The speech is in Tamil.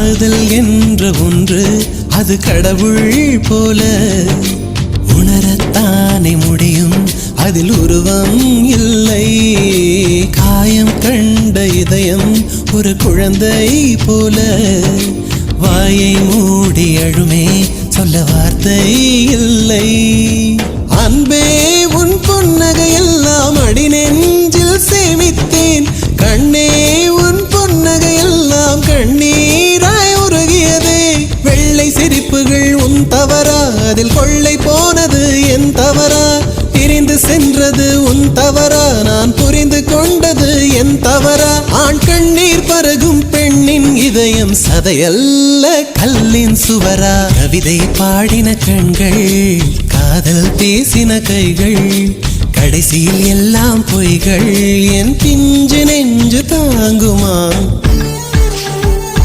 காதல் என்ற ஒன்று அது கடவுள் போல உணரத்தானே முடியும், அதில் உருவம் இல்லை. காயம் கண்ட இதயம் ஒரு குழந்தை போல வாயை மூடி அழுமே, சொல்ல வார்த்தை இல்லை. அன்பே உன் புன்னகையெல்லாம் அடி நெஞ்சில் சேமித்தேன், கண்ணே உன் புன்னகையெல்லாம் கண்ணீராய் உருகியதே. வெள்ளை சிரிப்புகள் உன் தவறா, அதில் கொள்ளை போனது என் தவறா? பிரிந்து சென்றது உன் தவறா, நான் புரிந்து கொண்டது என் தவறா? ஆண் கண்ணீர் பருகும் பெண்ணின் இதயம் சதையல்ல கல்லின் சுவரா? கவிதை பாடின கண்கள், காதல் பேசின கைகள், கடைசியில் எல்லாம் பொய்கள். என் பிஞ்சு நெஞ்சு தாங்குமா?